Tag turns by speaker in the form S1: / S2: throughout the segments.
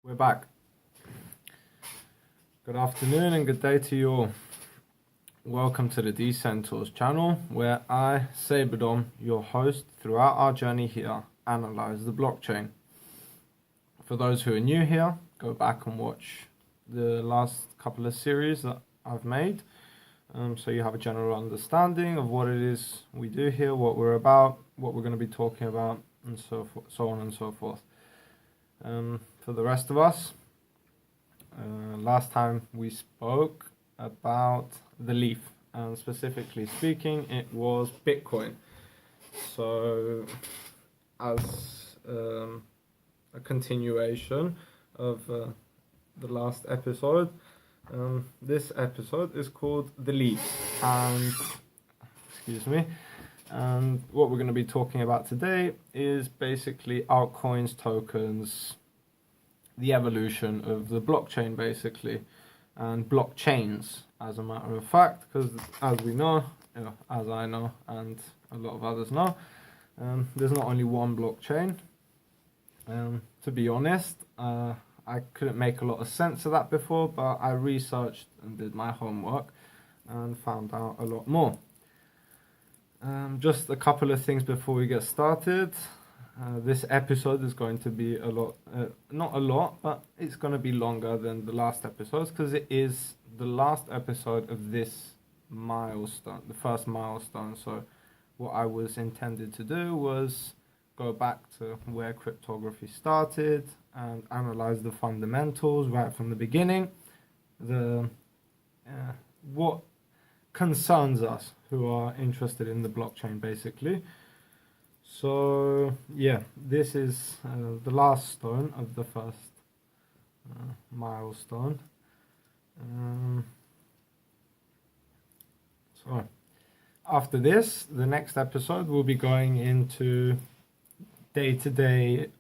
S1: We're back. Good afternoon and good day to you all. Welcome to the Decentors channel, where I, Sabadom, your host, throughout our journey here, analyze the blockchain. For those who are new here, go back and watch the last couple of series that I've made, so you have a general understanding of what it is we do here, what we're about, what we're going to be talking about, and so on and so forth. For the rest of us, last time we spoke about the leaf, and specifically speaking, it was Bitcoin. So, as a continuation of the last episode, this episode is called The Leaf, and and what we're going to be talking about today is basically altcoins, tokens, the evolution of the blockchain basically, and blockchains as a matter of fact, because as we know, as I know and a lot of others know, there's not only one blockchain. To be honest, I couldn't make a lot of sense of that before, but I researched and did my homework and found out a lot more. Just a couple of things before we get started. This episode is going to be a lot, not a lot, but it's going to be longer than the last episodes, because it is the last episode of this milestone, the first milestone. So what I was intended to do was go back to where cryptography started and analyze the fundamentals right from the beginning, what concerns us who are interested in the blockchain basically. So yeah, this is the last stone of the first milestone. So after this, the next episode will be going into day-to-day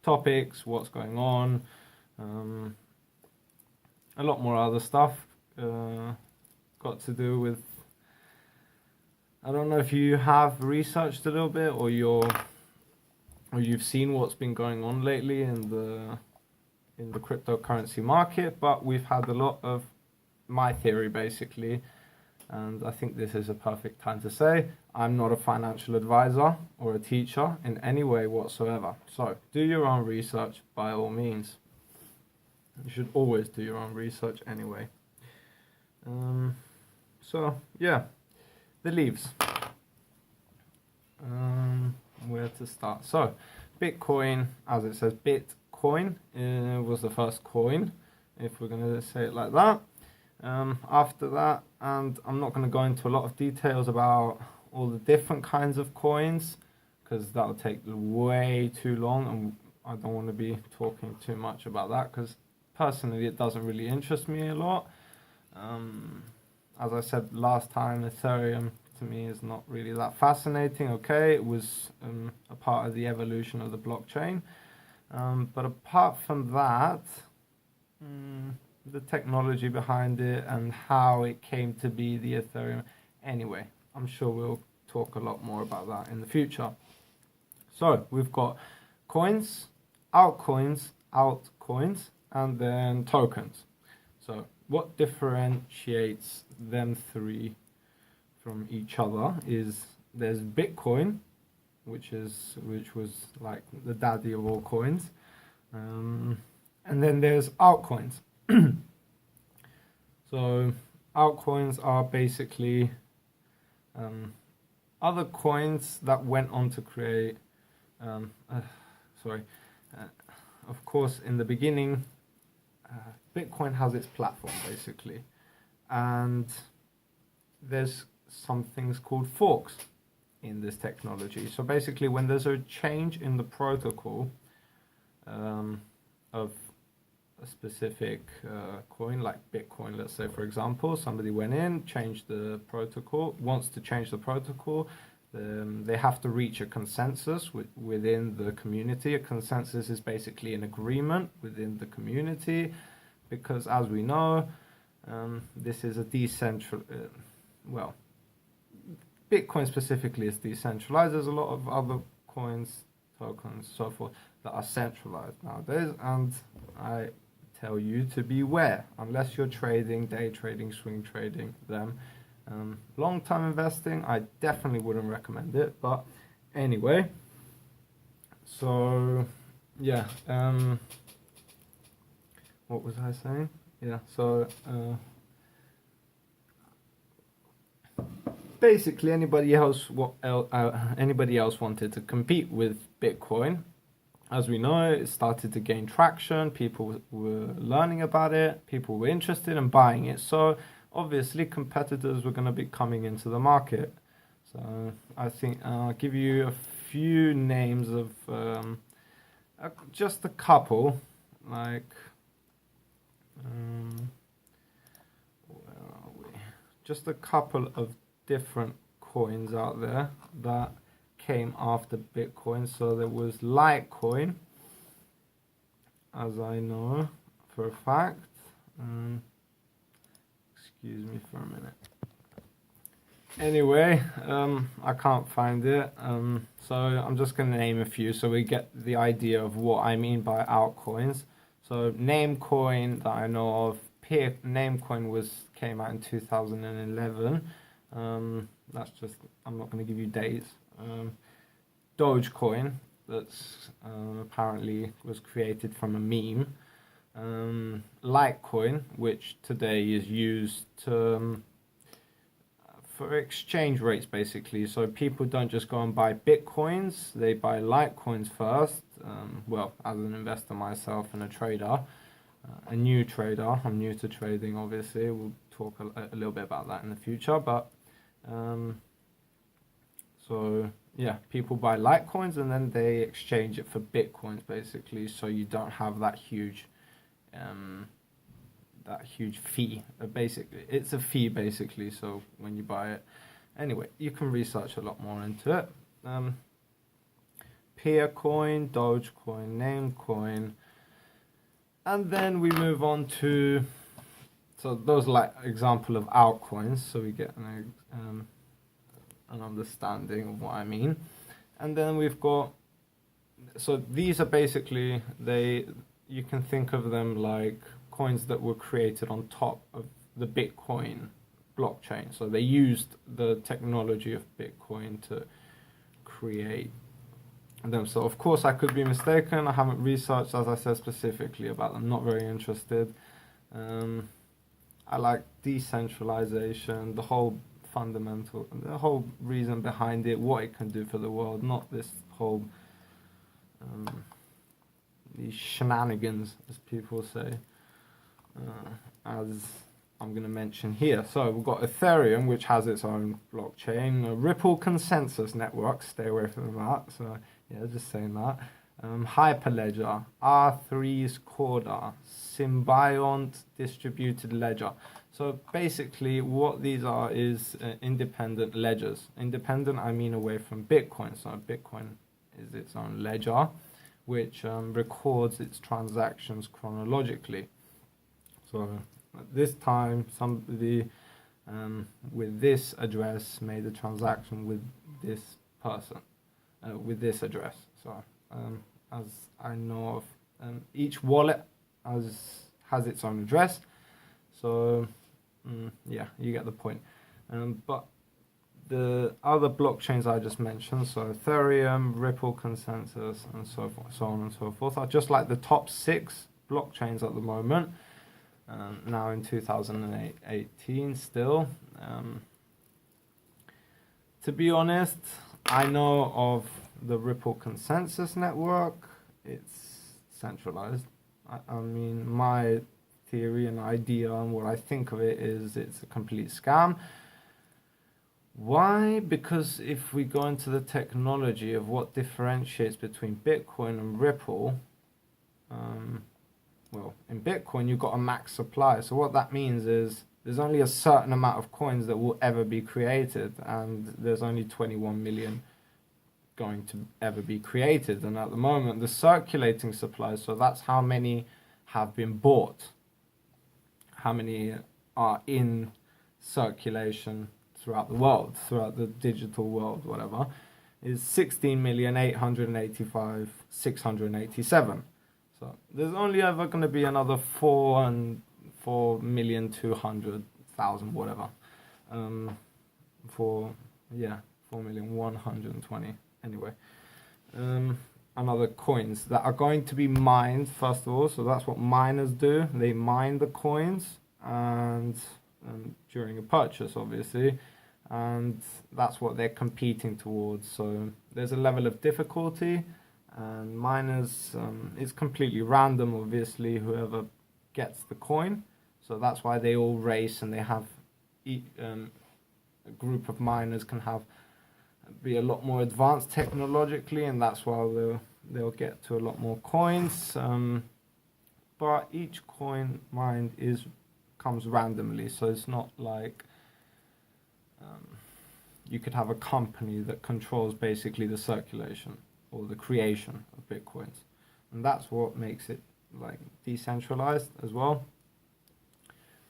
S1: topics, what's going on, a lot more other stuff got to do with, I don't know if you have researched a little bit, or you've seen what's been going on lately in the cryptocurrency market, but we've had a lot of my theory basically, and I think this is a perfect time to say I'm not a financial advisor or a teacher in any way whatsoever. So do your own research by all means. You should always do your own research anyway. So yeah, the leaves. Where to start? So Bitcoin, as it says, Bitcoin was the first coin, if we're going to say it like that. After that, and I'm not going to go into a lot of details about all the different kinds of coins, because that'll take way too long, and I don't want to be talking too much about that, because personally it doesn't really interest me a lot. As I said last time, Ethereum to me is not really that fascinating. Okay, it was a part of the evolution of the blockchain, but apart from that, the technology behind it and how it came to be the Ethereum. Anyway, I'm sure we'll talk a lot more about that in the future. So we've got coins, altcoins, and then tokens. So what differentiates them three from each other is there's Bitcoin, which was like the daddy of all coins, and then there's altcoins. So altcoins are basically other coins that went on to create of course in the beginning Bitcoin has its platform basically, and there's some things called forks in this technology. So basically when there's a change in the protocol of a specific coin, like Bitcoin, let's say for example, somebody went in, changed the protocol, wants to change the protocol, they have to reach a consensus within the community. A consensus is basically an agreement within the community, because as we know, this is a Bitcoin specifically is decentralized. There's a lot of other coins, tokens, so forth, that are centralized nowadays, and I tell you to beware unless you're trading, day trading, swing trading them. Long-term investing, I definitely wouldn't recommend it. But anyway, so yeah, what was I saying? Yeah, so basically anybody else wanted to compete with Bitcoin. As we know, it started to gain traction. People were learning about it. People were interested in buying it. So obviously competitors were going to be coming into the market. So I think I'll give you a few names of just a couple, like where are we? Just a couple of different coins out there that came after Bitcoin. So there was Litecoin, as I know for a fact. Excuse me for a minute. Anyway, I can't find it. So I'm just going to name a few so we get the idea of what I mean by altcoins. So Namecoin that I know of, Namecoin came out in 2011. That's just, I'm not going to give you dates. Dogecoin, that's apparently was created from a meme. Litecoin, which today is used to, for exchange rates basically. So people don't just go and buy Bitcoins, they buy Litecoins first. Well, as an investor myself and a trader, a new trader, I'm new to trading obviously, we'll talk a little bit about that in the future, but so yeah, people buy Litecoins and then they exchange it for Bitcoins basically, so you don't have that huge fee. Basically, it's a fee basically, so when you buy it. Anyway, you can research a lot more into it. Peercoin, Dogecoin, Namecoin, and then we move on to, so those are like example of altcoins, so we get an understanding of what I mean. And then we've got, so these are basically, you can think of them like coins that were created on top of the Bitcoin blockchain. So they used the technology of Bitcoin to create them. So of course I could be mistaken. I haven't researched, as I said, specifically about them. Not very interested. I like decentralization, the whole fundamental, the whole reason behind it, what it can do for the world, not this whole these shenanigans, as people say, as I'm going to mention here. So we've got Ethereum, which has its own blockchain, a Ripple consensus network, stay away from that, so yeah, just saying that. Hyperledger, R3's Corda, Symbiont distributed ledger. So basically what these are is independent ledgers. Independent, I mean away from Bitcoin. So Bitcoin is its own ledger, which records its transactions chronologically. So at this time, somebody with this address made a transaction with this person, with this address. So as I know of, each wallet has its own address. So yeah, you get the point. But the other blockchains I just mentioned, so Ethereum, Ripple consensus, and so forth, so on and so forth, are just like the top 6 blockchains at the moment. Now in 2018 still. To be honest, I know of the Ripple consensus network. It's centralized. I mean, my theory and idea and what I think of it is it's a complete scam. Why? Because if we go into the technology of what differentiates between Bitcoin and Ripple, well, in Bitcoin you've got a max supply. So what that means is there's only a certain amount of coins that will ever be created, and there's only 21 million going to ever be created. And at the moment, the circulating supply, so that's how many have been bought, how many are in circulation throughout the world, throughout the digital world, whatever, is 16,885,687. So there's only ever going to be another 4,200,000 whatever. 4,120,000 anyway. Another coins that are going to be mined first of all. So that's what miners do. They mine the coins and during a purchase, obviously, and that's what they're competing towards. So there's a level of difficulty, and miners, it's completely random, obviously, whoever gets the coin. So that's why they all race, and they have a group of miners can be a lot more advanced technologically, and that's why they'll get to a lot more coins. But each coin mined comes randomly, so it's not like you could have a company that controls basically the circulation or the creation of bitcoins, and that's what makes it like decentralized as well.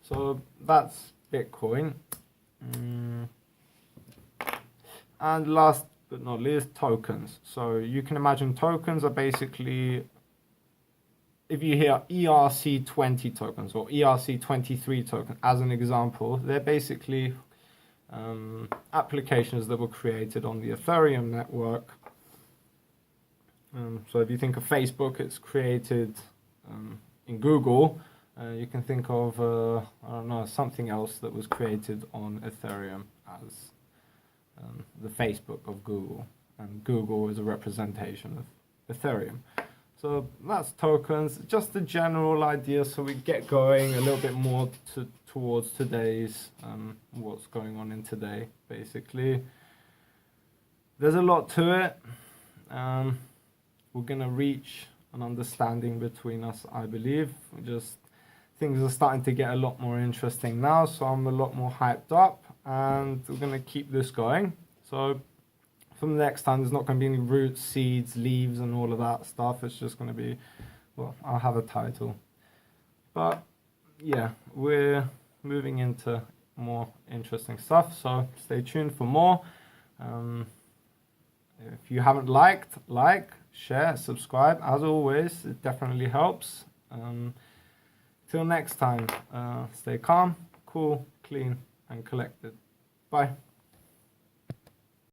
S1: So that's Bitcoin. And last but not least, tokens. So you can imagine tokens are basically, if you hear ERC20 tokens or ERC23 token as an example, they're basically applications that were created on the Ethereum network. So if you think of Facebook, it's created in Google. You can think of, I don't know, something else that was created on Ethereum as the Facebook of Google. And Google is a representation of Ethereum. So that's tokens, just a general idea, so we get going a little bit more towards today's, what's going on in today, basically. There's a lot to it. We're going to reach an understanding between us, I believe. Things are starting to get a lot more interesting now, so I'm a lot more hyped up, and we're going to keep this going. So from the next time, there's not going to be any roots, seeds, leaves, and all of that stuff. It's just going to be, well, I'll have a title. But yeah, we're moving into more interesting stuff, so stay tuned for more. If you haven't liked, share, subscribe. As always, it definitely helps. Till next time, stay calm, cool, clean, and collected. Bye.